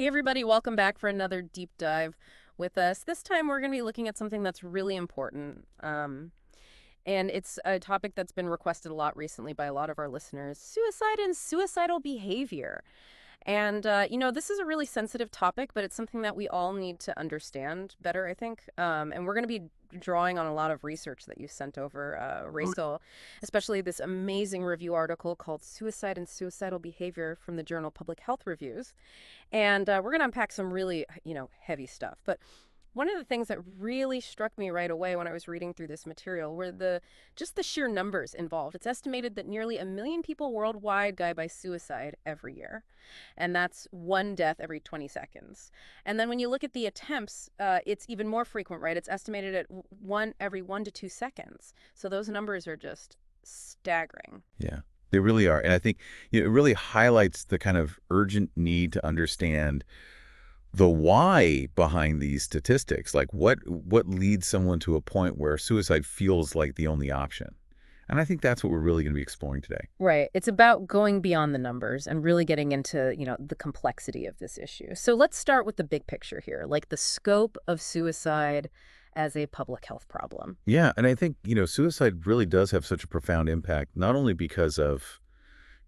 Hey everybody, welcome back for another deep dive with us. This time we're going to be looking at something that's really important. And it's a topic that's been requested a lot recently by a lot of our listeners, suicide and suicidal behavior. And, this is a really sensitive topic, but it's something that we all need to understand better, I think. And we're going to be drawing on a lot of research that you sent over, Rachel, especially this amazing review article called Suicide and Suicidal Behavior from the journal Public Health Reviews. And we're going to unpack some really, heavy stuff. But one of the things that really struck me right away when I was reading through this material were just the sheer numbers involved. It's estimated that nearly 1 million people worldwide die by suicide every year, and that's one death every 20 seconds. And then when you look at the attempts, it's even more frequent, right? It's estimated at one every 1 to 2 seconds. So those numbers are just staggering. Yeah, they really are. And I think it really highlights the kind of urgent need to understand the why behind these statistics. Like what leads someone to a point where suicide feels like the only option? And I think that's what we're really going to be exploring today. Right. It's about going beyond the numbers and really getting into, the complexity of this issue. So let's start with the big picture here, like the scope of suicide as a public health problem. Yeah, and I think, suicide really does have such a profound impact, not only because of,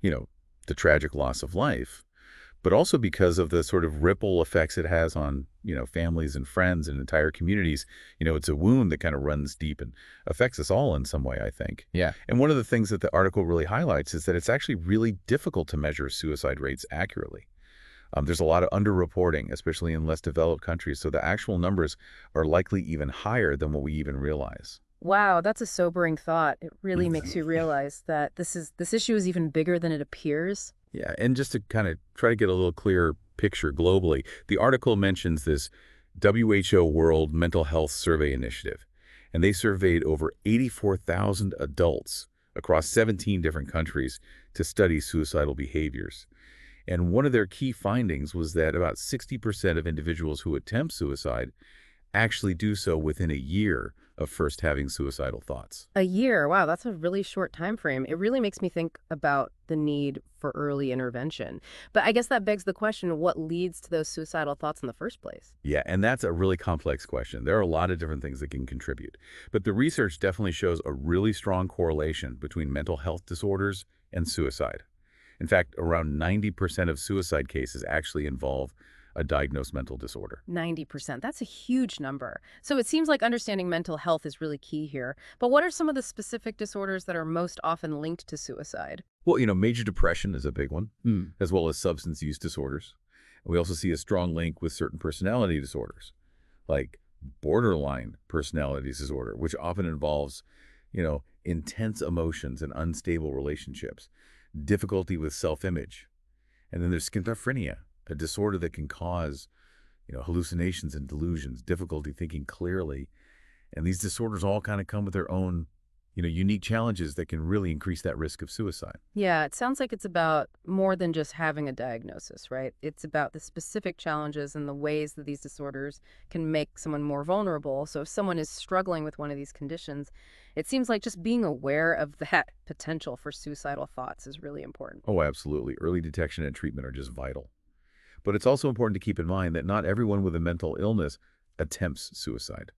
the tragic loss of life, but also because of the sort of ripple effects it has on, families and friends and entire communities. It's a wound that kind of runs deep and affects us all in some way, I think. Yeah. And one of the things that the article really highlights is that it's actually really difficult to measure suicide rates accurately. There's a lot of underreporting, especially in less developed countries, so the actual numbers are likely even higher than what we even realize. Wow, that's a sobering thought. It really makes you realize that this issue is even bigger than it appears. Yeah, and just to kind of try to get a little clearer picture globally, the article mentions this WHO World Mental Health Survey Initiative, and they surveyed over 84,000 adults across 17 different countries to study suicidal behaviors. And one of their key findings was that about 60% of individuals who attempt suicide actually do so within a year of first having suicidal thoughts. A year. Wow, that's a really short time frame. It really makes me think about the need for early intervention. But I guess that begs the question, what leads to those suicidal thoughts in the first place? Yeah, and that's a really complex question. There are a lot of different things that can contribute. But the research definitely shows a really strong correlation between mental health disorders and suicide. In fact, around 90% of suicide cases actually involve a diagnosed mental disorder. 90%. That's a huge number. So it seems like understanding mental health is really key here. But what are some of the specific disorders that are most often linked to suicide? Well, major depression is a big one, as well as substance use disorders. We also see a strong link with certain personality disorders, like borderline personality disorder, which often involves, intense emotions and unstable relationships, difficulty with self-image. And then there's schizophrenia, a disorder that can cause, hallucinations and delusions, difficulty thinking clearly. And these disorders all kind of come with their own, unique challenges that can really increase that risk of suicide. Yeah, it sounds like it's about more than just having a diagnosis, right? It's about the specific challenges and the ways that these disorders can make someone more vulnerable. So if someone is struggling with one of these conditions, it seems like just being aware of that potential for suicidal thoughts is really important. Oh, absolutely. Early detection and treatment are just vital. But it's also important to keep in mind that not everyone with a mental illness attempts suicide.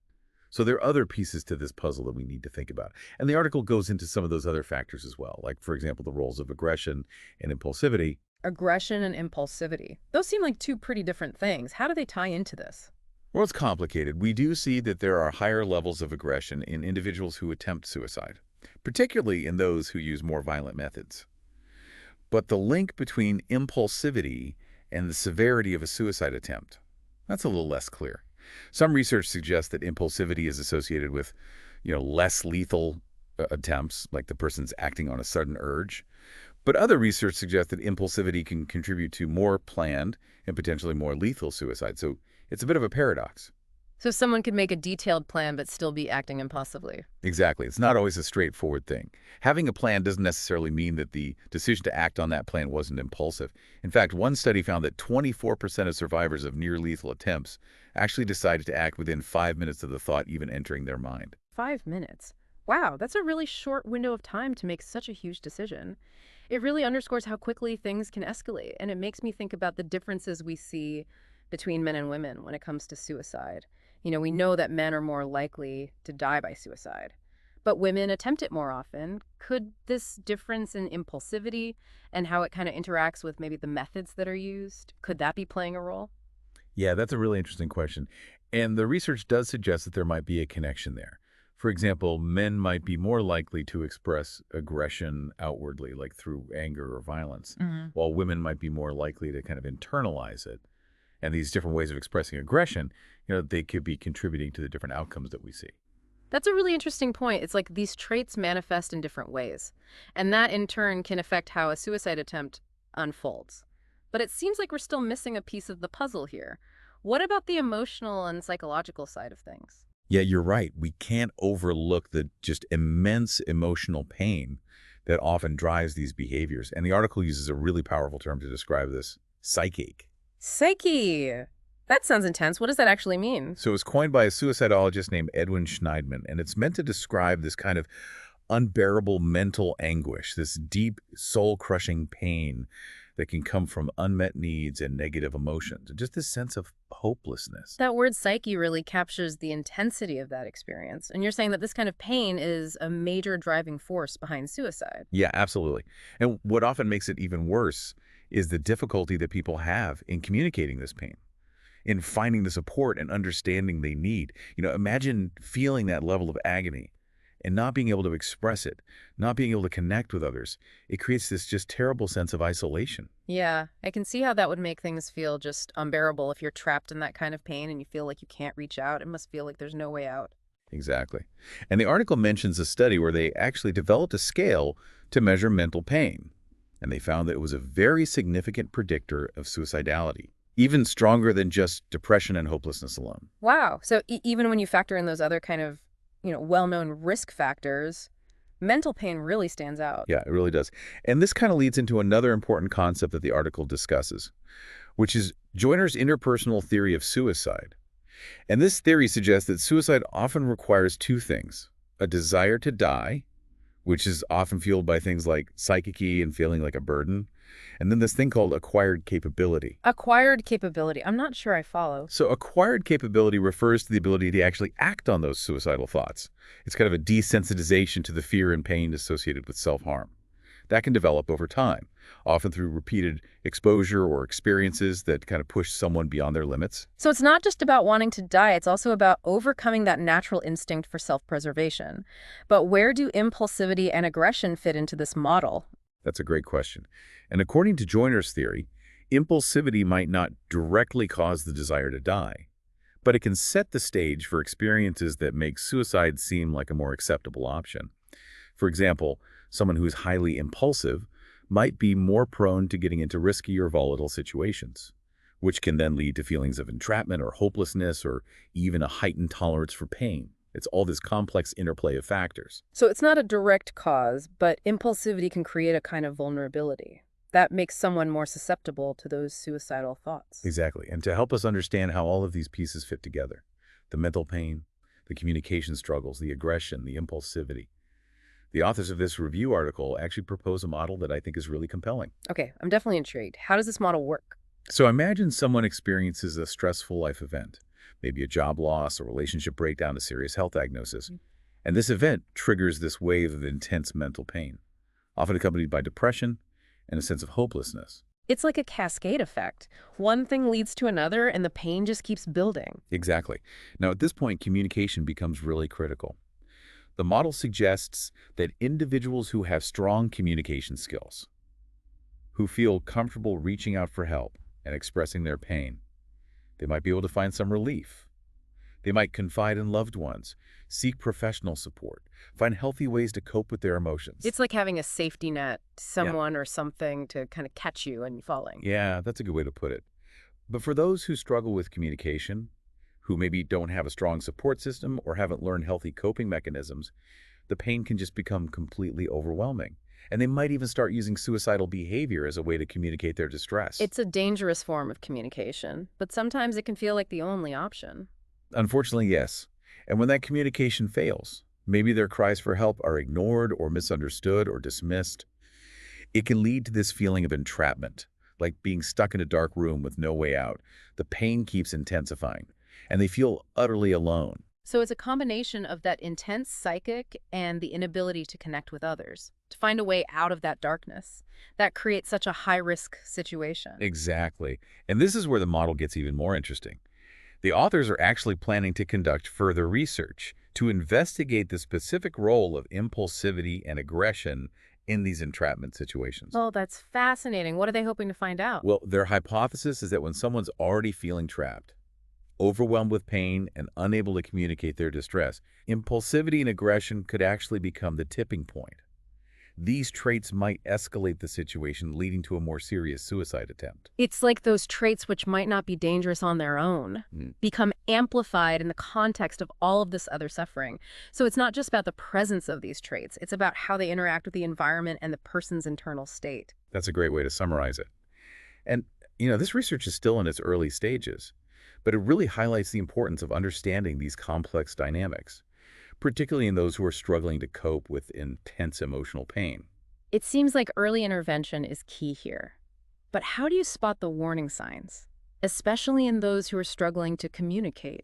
So there are other pieces to this puzzle that we need to think about. And the article goes into some of those other factors as well, like, for example, the roles of aggression and impulsivity. Aggression and impulsivity. Those seem like two pretty different things. How do they tie into this? Well, it's complicated. We do see that there are higher levels of aggression in individuals who attempt suicide, particularly in those who use more violent methods. But the link between impulsivity and the severity of a suicide attempt, that's a little less clear. Some research suggests that impulsivity is associated with, less lethal attempts, like the person's acting on a sudden urge. But other research suggests that impulsivity can contribute to more planned and potentially more lethal suicide. So it's a bit of a paradox. So someone could make a detailed plan but still be acting impulsively. Exactly. It's not always a straightforward thing. Having a plan doesn't necessarily mean that the decision to act on that plan wasn't impulsive. In fact, one study found that 24% of survivors of near-lethal attempts actually decided to act within 5 minutes of the thought even entering their mind. 5 minutes. Wow, that's a really short window of time to make such a huge decision. It really underscores how quickly things can escalate, and it makes me think about the differences we see between men and women when it comes to suicide. We know that men are more likely to die by suicide, but women attempt it more often. Could this difference in impulsivity and how it kind of interacts with maybe the methods that are used, could that be playing a role? Yeah, that's a really interesting question. And the research does suggest that there might be a connection there. For example, men might be more likely to express aggression outwardly, like through anger or violence, Hmm. while women might be more likely to kind of internalize it. And these different ways of expressing aggression, they could be contributing to the different outcomes that we see. That's a really interesting point. It's like these traits manifest in different ways, and that in turn can affect how a suicide attempt unfolds. But it seems like we're still missing a piece of the puzzle here. What about the emotional and psychological side of things? Yeah, you're right. We can't overlook the just immense emotional pain that often drives these behaviors. And the article uses a really powerful term to describe this, psychache. Psyche. That sounds intense. What does that actually mean? So it was coined by a suicidologist named Edwin Schneidman, and it's meant to describe this kind of unbearable mental anguish, this deep, soul-crushing pain that can come from unmet needs and negative emotions, and just this sense of hopelessness. That word psyche really captures the intensity of that experience. And you're saying that this kind of pain is a major driving force behind suicide. Yeah, absolutely. And what often makes it even worse is the difficulty that people have in communicating this pain, in finding the support and understanding they need. Imagine feeling that level of agony and not being able to express it, not being able to connect with others. It creates this just terrible sense of isolation. Yeah, I can see how that would make things feel just unbearable if you're trapped in that kind of pain and you feel like you can't reach out. It must feel like there's no way out. Exactly. And the article mentions a study where they actually developed a scale to measure mental pain. And they found that it was a very significant predictor of suicidality, even stronger than just depression and hopelessness alone. Wow. So even when you factor in those other kind of, well-known risk factors, mental pain really stands out. Yeah, it really does. And this kind of leads into another important concept that the article discusses, which is Joyner's interpersonal theory of suicide. And this theory suggests that suicide often requires two things: a desire to die, which is often fueled by things like psychic and feeling like a burden, and then this thing called acquired capability. Acquired capability. I'm not sure I follow. So acquired capability refers to the ability to actually act on those suicidal thoughts. It's kind of a desensitization to the fear and pain associated with self-harm. That can develop over time, often through repeated exposure or experiences that kind of push someone beyond their limits. So it's not just about wanting to die, it's also about overcoming that natural instinct for self-preservation. But where do impulsivity and aggression fit into this model? That's a great question. And according to Joyner's theory, impulsivity might not directly cause the desire to die, but it can set the stage for experiences that make suicide seem like a more acceptable option. For example, someone who is highly impulsive might be more prone to getting into risky or volatile situations, which can then lead to feelings of entrapment or hopelessness or even a heightened tolerance for pain. It's all this complex interplay of factors. So it's not a direct cause, but impulsivity can create a kind of vulnerability. That makes someone more susceptible to those suicidal thoughts. Exactly. And to help us understand how all of these pieces fit together, the mental pain, the communication struggles, the aggression, the impulsivity, the authors of this review article actually propose a model that I think is really compelling. Okay, I'm definitely intrigued. How does this model work? So imagine someone experiences a stressful life event, maybe a job loss, a relationship breakdown, a serious health diagnosis. And this event triggers this wave of intense mental pain, often accompanied by depression and a sense of hopelessness. It's like a cascade effect. One thing leads to another, and the pain just keeps building. Exactly. Now, at this point, communication becomes really critical. The model suggests that individuals who have strong communication skills, who feel comfortable reaching out for help and expressing their pain, they might be able to find some relief. They might confide in loved ones, seek professional support, find healthy ways to cope with their emotions. It's like having a safety net, someone or something to kind of catch you when you're falling. Yeah, that's a good way to put it. But for those who struggle with communication, who maybe don't have a strong support system or haven't learned healthy coping mechanisms, the pain can just become completely overwhelming. And they might even start using suicidal behavior as a way to communicate their distress. It's a dangerous form of communication, but sometimes it can feel like the only option. Unfortunately, yes. And when that communication fails, maybe their cries for help are ignored or misunderstood or dismissed, It can lead to this feeling of entrapment, like being stuck in a dark room with no way out. The pain keeps intensifying, and they feel utterly alone. So it's a combination of that intense psychic and the inability to connect with others, to find a way out of that darkness. That creates such a high-risk situation. Exactly. And this is where the model gets even more interesting. The authors are actually planning to conduct further research to investigate the specific role of impulsivity and aggression in these entrapment situations. Oh, that's fascinating. What are they hoping to find out? Well, their hypothesis is that when someone's already feeling trapped, overwhelmed with pain, and unable to communicate their distress, impulsivity and aggression could actually become the tipping point. These traits might escalate the situation, leading to a more serious suicide attempt. It's like those traits which might not be dangerous on their own Mm. become amplified in the context of all of this other suffering. So it's not just about the presence of these traits, it's about how they interact with the environment and the person's internal state. That's a great way to summarize it. And, this research is still in its early stages, but it really highlights the importance of understanding these complex dynamics, particularly in those who are struggling to cope with intense emotional pain. It seems like early intervention is key here. But how do you spot the warning signs, especially in those who are struggling to communicate?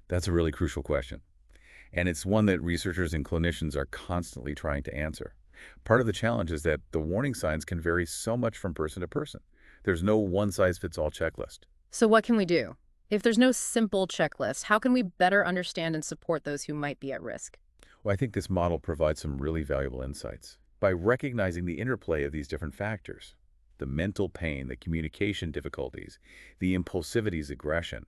That's a really crucial question, and it's one that researchers and clinicians are constantly trying to answer. Part of the challenge is that the warning signs can vary so much from person to person. There's no one-size-fits-all checklist. So what can we do? If there's no simple checklist, how can we better understand and support those who might be at risk? Well, I think this model provides some really valuable insights. By recognizing the interplay of these different factors, the mental pain, the communication difficulties, the impulsivity's aggression,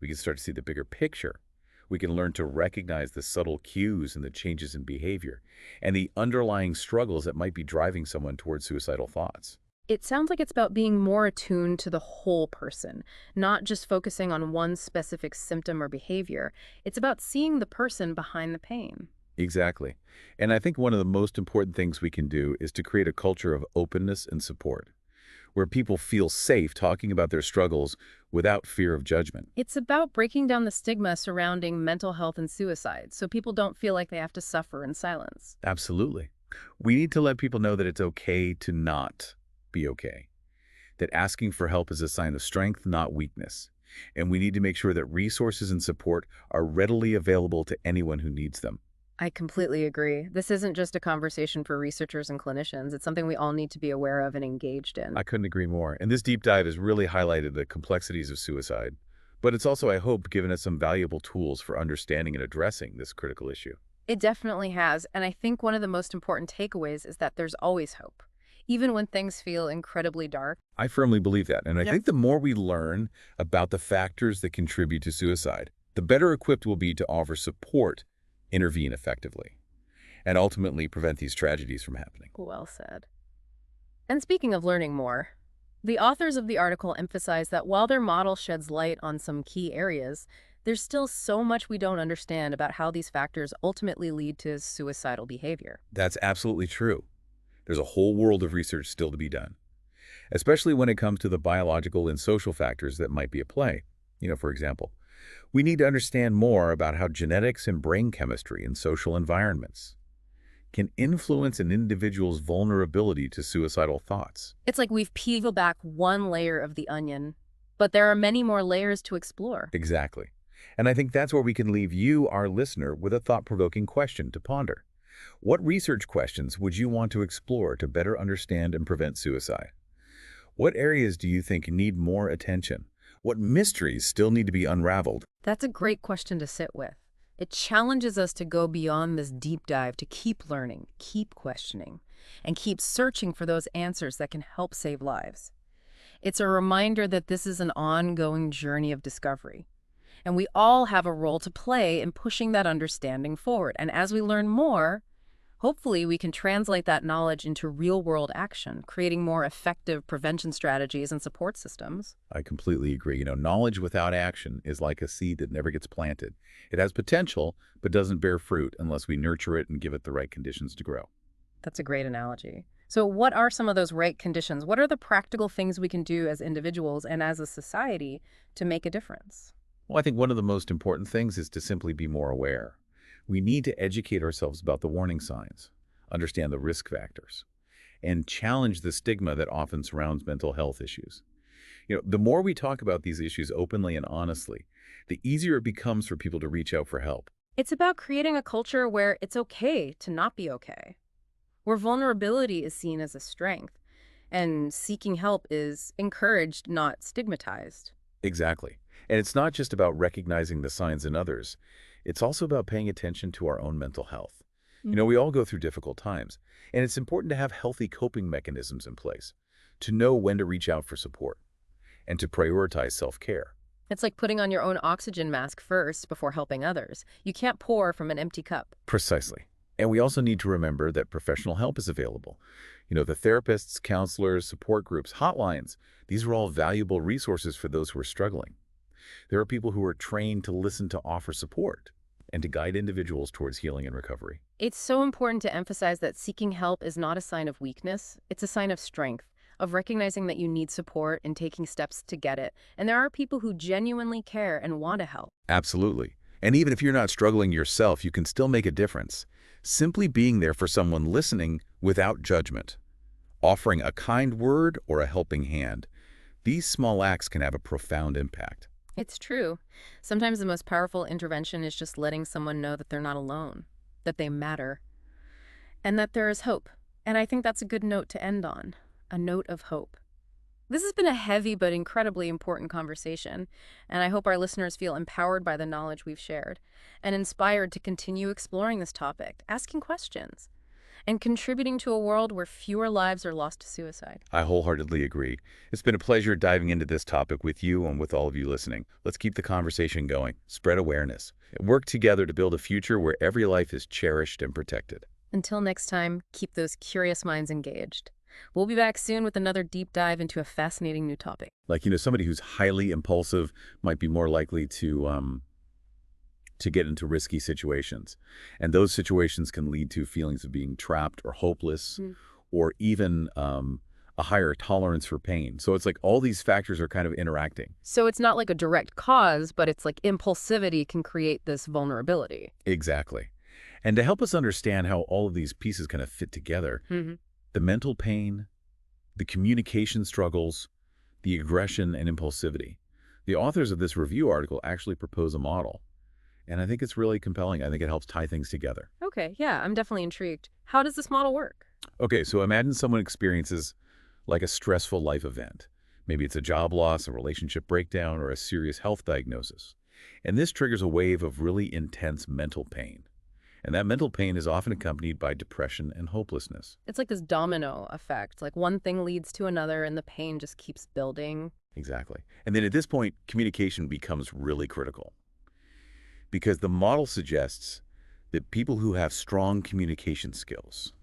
we can start to see the bigger picture. We can learn to recognize the subtle cues and the changes in behavior, and the underlying struggles that might be driving someone towards suicidal thoughts. It sounds like it's about being more attuned to the whole person, not just focusing on one specific symptom or behavior. It's about seeing the person behind the pain. Exactly. And I think one of the most important things we can do is to create a culture of openness and support, where people feel safe talking about their struggles without fear of judgment. It's about breaking down the stigma surrounding mental health and suicide so people don't feel like they have to suffer in silence. Absolutely. We need to let people know that it's okay to not be okay, that asking for help is a sign of strength, not weakness. And we need to make sure that resources and support are readily available to anyone who needs them. I completely agree. This isn't just a conversation for researchers and clinicians. It's something we all need to be aware of and engaged in. I couldn't agree more. And this deep dive has really highlighted the complexities of suicide. But it's also, I hope, given us some valuable tools for understanding and addressing this critical issue. It definitely has. And I think one of the most important takeaways is that there's always hope, even when things feel incredibly dark. I firmly believe that. And I Yep. think the more we learn about the factors that contribute to suicide, the better equipped we'll be to offer support, intervene effectively, and ultimately prevent these tragedies from happening. Well said. And speaking of learning more, the authors of the article emphasize that while their model sheds light on some key areas, there's still so much we don't understand about how these factors ultimately lead to suicidal behavior. That's absolutely true. There's a whole world of research still to be done, especially when it comes to the biological and social factors that might be at play. For example, we need to understand more about how genetics and brain chemistry in social environments can influence an individual's vulnerability to suicidal thoughts. It's like we've peeled back one layer of the onion, but there are many more layers to explore. Exactly. And I think that's where we can leave you, our listener, with a thought-provoking question to ponder. What research questions would you want to explore to better understand and prevent suicide? What areas do you think need more attention? What mysteries still need to be unraveled? That's a great question to sit with. It challenges us to go beyond this deep dive, to keep learning, keep questioning, and keep searching for those answers that can help save lives. It's a reminder that this is an ongoing journey of discovery, and we all have a role to play in pushing that understanding forward. And as we learn more, hopefully we can translate that knowledge into real-world action, creating more effective prevention strategies and support systems. I completely agree. Knowledge without action is like a seed that never gets planted. It has potential, but doesn't bear fruit unless we nurture it and give it the right conditions to grow. That's a great analogy. So what are some of those right conditions? What are the practical things we can do as individuals and as a society to make a difference? Well, I think one of the most important things is to simply be more aware. We need to educate ourselves about the warning signs, understand the risk factors, and challenge the stigma that often surrounds mental health issues. The more we talk about these issues openly and honestly, the easier it becomes for people to reach out for help. It's about creating a culture where it's okay to not be okay, where vulnerability is seen as a strength, and seeking help is encouraged, not stigmatized. Exactly. And it's not just about recognizing the signs in others. It's also about paying attention to our own mental health. We all go through difficult times, and it's important to have healthy coping mechanisms in place, to know when to reach out for support, and to prioritize self-care. It's like putting on your own oxygen mask first before helping others. You can't pour from an empty cup. Precisely. And we also need to remember that professional help is available. The therapists, counselors, support groups, hotlines, these are all valuable resources for those who are struggling. There are people who are trained to listen to offer support and to guide individuals towards healing and recovery. It's so important to emphasize that seeking help is not a sign of weakness. It's a sign of strength, of recognizing that you need support and taking steps to get it. And there are people who genuinely care and want to help. Absolutely. And even if you're not struggling yourself, you can still make a difference. Simply being there for someone listening without judgment, offering a kind word or a helping hand. These small acts can have a profound impact. It's true. Sometimes the most powerful intervention is just letting someone know that they're not alone, that they matter, and that there is hope. And I think that's a good note to end on, a note of hope. This has been a heavy but incredibly important conversation, and I hope our listeners feel empowered by the knowledge we've shared and inspired to continue exploring this topic, asking questions, and contributing to a world where fewer lives are lost to suicide. I wholeheartedly agree. It's been a pleasure diving into this topic with you and with all of you listening. Let's keep the conversation going, spread awareness, and work together to build a future where every life is cherished and protected. Until next time, keep those curious minds engaged. We'll be back soon with another deep dive into a fascinating new topic. Like, somebody who's highly impulsive might be more likely to get into risky situations. And those situations can lead to feelings of being trapped or hopeless, or even a higher tolerance for pain. So it's like all these factors are kind of interacting. So it's not like a direct cause, but it's like impulsivity can create this vulnerability. Exactly. And to help us understand how all of these pieces kind of fit together, the mental pain, the communication struggles, the aggression and impulsivity, the authors of this review article actually propose a model. And I think it's really compelling. I think it helps tie things together. Okay, yeah, I'm definitely intrigued. How does this model work? Okay, so imagine someone experiences like a stressful life event. Maybe it's a job loss, a relationship breakdown, or a serious health diagnosis. And this triggers a wave of really intense mental pain. And that mental pain is often accompanied by depression and hopelessness. It's like this domino effect. Like one thing leads to another and the pain just keeps building. Exactly. And then at this point, communication becomes really critical. Because the model suggests that people who have strong communication skills,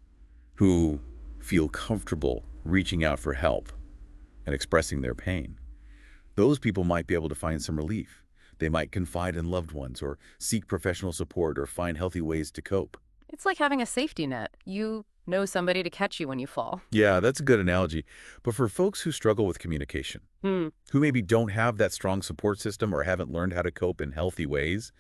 who feel comfortable reaching out for help and expressing their pain, those people might be able to find some relief. They might confide in loved ones or seek professional support or find healthy ways to cope. It's like having a safety net. You know somebody to catch you when you fall. Yeah, that's a good analogy. But for folks who struggle with communication, who maybe don't have that strong support system or haven't learned how to cope in healthy ways,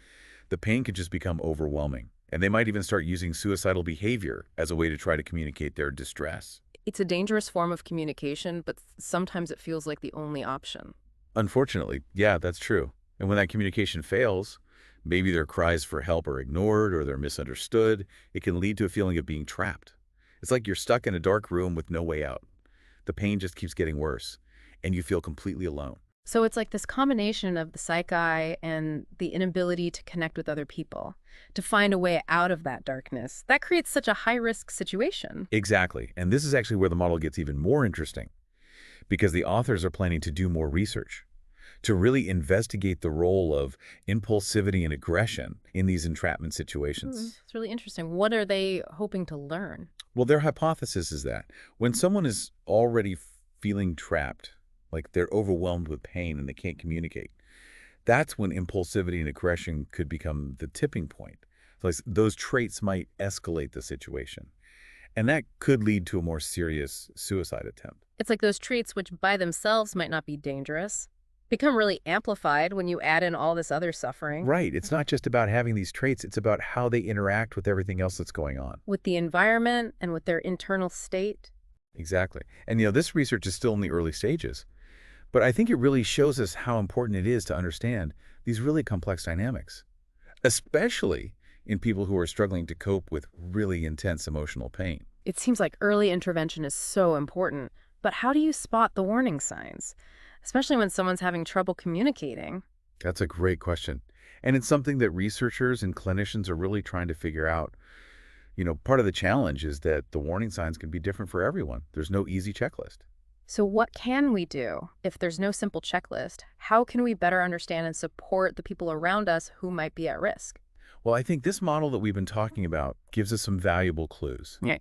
the pain could just become overwhelming. And they might even start using suicidal behavior as a way to try to communicate their distress. It's a dangerous form of communication, but sometimes it feels like the only option. Unfortunately, yeah, that's true. And when that communication fails, maybe their cries for help are ignored or they're misunderstood. It can lead to a feeling of being trapped. It's like you're stuck in a dark room with no way out. The pain just keeps getting worse, and you feel completely alone. So it's like this combination of the psyche and the inability to connect with other people, to find a way out of that darkness. That creates such a high-risk situation. Exactly. And this is actually where the model gets even more interesting, because the authors are planning to do more research, to really investigate the role of impulsivity and aggression in these entrapment situations. It's really interesting. What are they hoping to learn? Well, their hypothesis is that when someone is already feeling trapped, like they're overwhelmed with pain and they can't communicate, that's when impulsivity and aggression could become the tipping point. So like those traits might escalate the situation. And that could lead to a more serious suicide attempt. It's like those traits, which by themselves might not be dangerous, become really amplified when you add in all this other suffering. Right. It's not just about having these traits. It's about how they interact with everything else that's going on. With the environment and with their internal state. Exactly. And, this research is still in the early stages, but I think it really shows us how important it is to understand these really complex dynamics, especially in people who are struggling to cope with really intense emotional pain. It seems like early intervention is so important, but how do you spot the warning signs, especially when someone's having trouble communicating? That's a great question. And it's something that researchers and clinicians are really trying to figure out. Part of the challenge is that the warning signs can be different for everyone. There's no easy checklist. So what can we do if there's no simple checklist? How can we better understand and support the people around us who might be at risk? Well, I think this model that we've been talking about gives us some valuable clues. Yeah.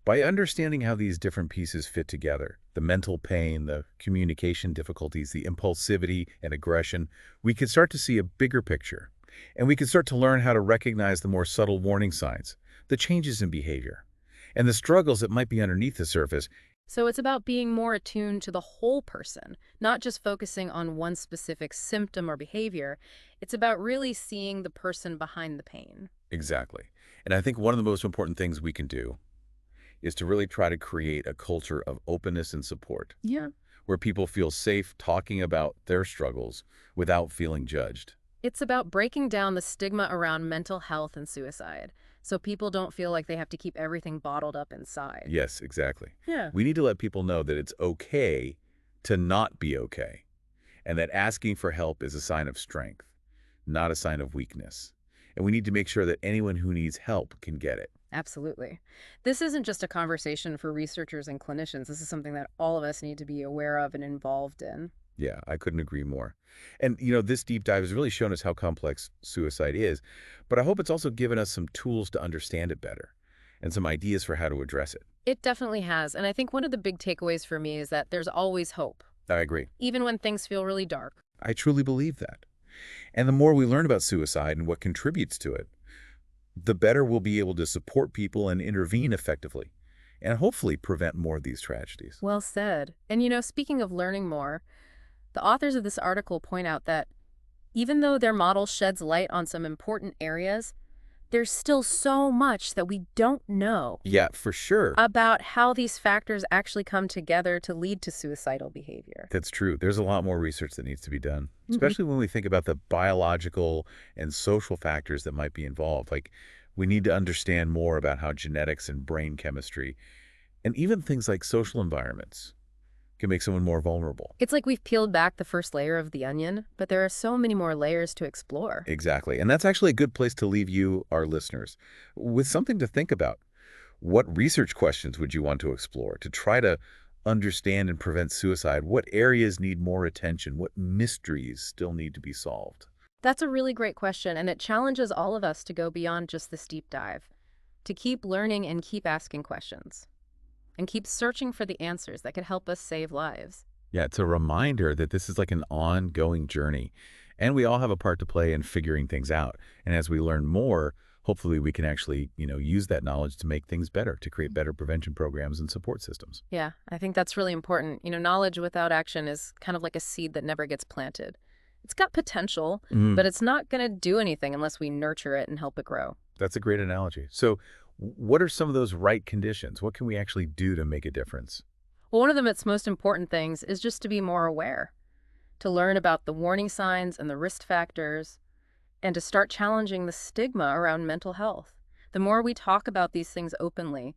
By understanding how these different pieces fit together, the mental pain, the communication difficulties, the impulsivity and aggression, we can start to see a bigger picture. And we can start to learn how to recognize the more subtle warning signs, the changes in behavior, and the struggles that might be underneath the surface. So it's about being more attuned to the whole person, not just focusing on one specific symptom or behavior. It's about really seeing the person behind the pain. Exactly. And I think one of the most important things we can do is to really try to create a culture of openness and support, Yeah. where people feel safe talking about their struggles without feeling judged. It's about breaking down the stigma around mental health and suicide, so people don't feel like they have to keep everything bottled up inside. Yes, exactly. Yeah. We need to let people know that it's okay to not be okay, and that asking for help is a sign of strength, not a sign of weakness. And we need to make sure that anyone who needs help can get it. Absolutely. This isn't just a conversation for researchers and clinicians. This is something that all of us need to be aware of and involved in. Yeah, I couldn't agree more. And, this deep dive has really shown us how complex suicide is, but I hope it's also given us some tools to understand it better and some ideas for how to address it. It definitely has. And I think one of the big takeaways for me is that there's always hope, I agree. even when things feel really dark. I truly believe that. And the more we learn about suicide and what contributes to it, the better we'll be able to support people and intervene effectively, and hopefully prevent more of these tragedies. Well said. And speaking of learning more, the authors of this article point out that even though their model sheds light on some important areas, there's still so much that we don't know Yeah, for sure. about how these factors actually come together to lead to suicidal behavior. That's true. There's a lot more research that needs to be done, Mhm. especially when we think about the biological and social factors that might be involved. Like, we need to understand more about how genetics and brain chemistry, and even things like social environments, can make someone more vulnerable. It's like we've peeled back the first layer of the onion, but there are so many more layers to explore. Exactly. And that's actually a good place to leave you, our listeners, with something to think about. What research questions would you want to explore to try to understand and prevent suicide? What areas need more attention? What mysteries still need to be solved? That's a really great question, and it challenges all of us to go beyond just this deep dive, to keep learning and keep asking questions, and keep searching for the answers that could help us save lives. Yeah, it's a reminder that this is like an ongoing journey, and we all have a part to play in figuring things out. And as we learn more, hopefully we can actually, use that knowledge to make things better, to create better prevention programs and support systems. Yeah, I think that's really important. Knowledge without action is kind of like a seed that never gets planted. It's got potential, but it's not going to do anything unless we nurture it and help it grow. That's a great analogy. So what are some of those right conditions? What can we actually do to make a difference? Well, one of the most important things is just to be more aware, to learn about the warning signs and the risk factors, and to start challenging the stigma around mental health. The more we talk about these things openly,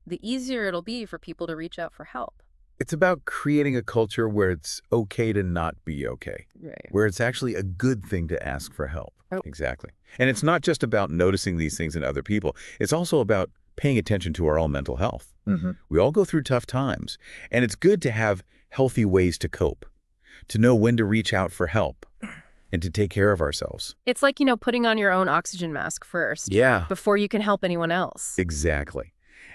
the easier it'll be for people to reach out for help. It's about creating a culture where it's okay to not be okay, Right. where it's actually a good thing to ask for help. Oh. Exactly. And it's not just about noticing these things in other people. It's also about paying attention to our own mental health. We all go through tough times, and it's good to have healthy ways to cope, to know when to reach out for help, and to take care of ourselves. It's like, putting on your own oxygen mask first Yeah, before you can help anyone else. exactly.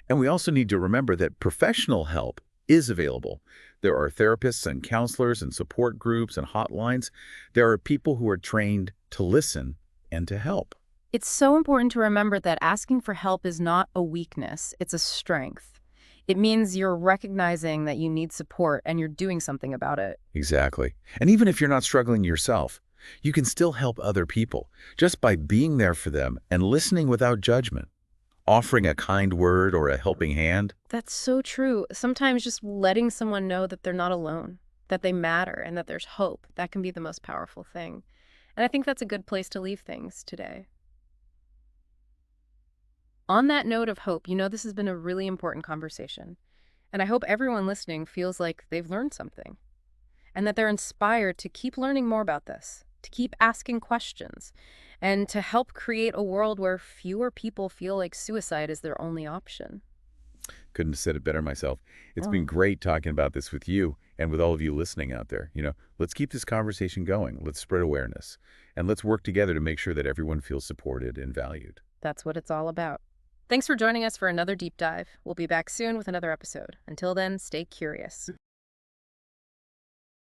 And we also need to remember that professional help is available. There are therapists and counselors and support groups and hotlines. There are people who are trained to listen and to help. It's so important to remember that asking for help is not a weakness, it's a strength. It means you're recognizing that you need support and you're doing something about it. Exactly. And even if you're not struggling yourself, you can still help other people just by being there for them and listening without judgment. offering a kind word or a helping hand. That's so true. Sometimes just letting someone know that they're not alone, that they matter, and that there's hope, that can be the most powerful thing. And I think that's a good place to leave things today. On that note of hope, this has been a really important conversation. And I hope everyone listening feels like they've learned something and that they're inspired to keep learning more about this, to keep asking questions, and to help create a world where fewer people feel like suicide is their only option. Couldn't have said it better myself. It's been Oh, great talking about this with you and with all of you listening out there. Let's keep this conversation going. Let's spread awareness. And let's work together to make sure that everyone feels supported and valued. that's what it's all about. Thanks for joining us for another deep dive. We'll be back soon with another episode. Until then, stay curious.